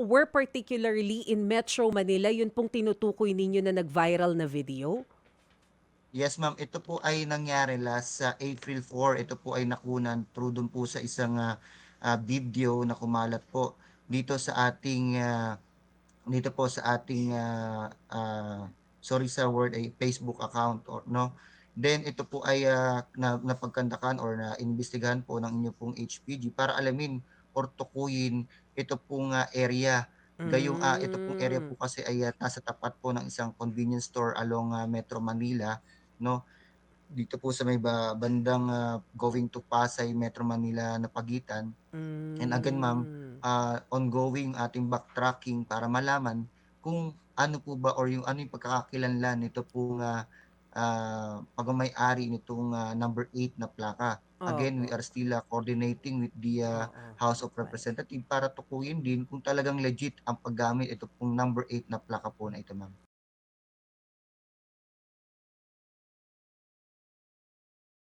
were particularly in Metro Manila, yun pong tinutukoy ninyo na nag-viral na video? Yes, ma'am. Ito po ay nangyari last sa April 4. Ito po ay nakunan through dun po sa isang video na kumalat po dito sa ating dito po sa ating sorry sa word ay Facebook account or no. Then ito po ay napagkandakan or naimbestigahan po ng inyo pong HPG para alamin or tukuyin ito pong area. Gayong ito pong area po Hmm, kasi ay nasa tapat po ng isang convenience store along Metro Manila, no? Dito po sa may bandang going to Pasay, Metro Manila na pagitan. And again, ma'am, hmm. ongoing ating backtracking para malaman kung ano po ba or yung ano yung pagkakakilanlan nito pong pagmamay-ari nitong number 8 na plaka. Again, we Opo, are still coordinating with the oo, House of okey. Representatives para tukuyin din kung talagang legit ang paggamit ito pong number 8 na plaka po na ito, ma'am.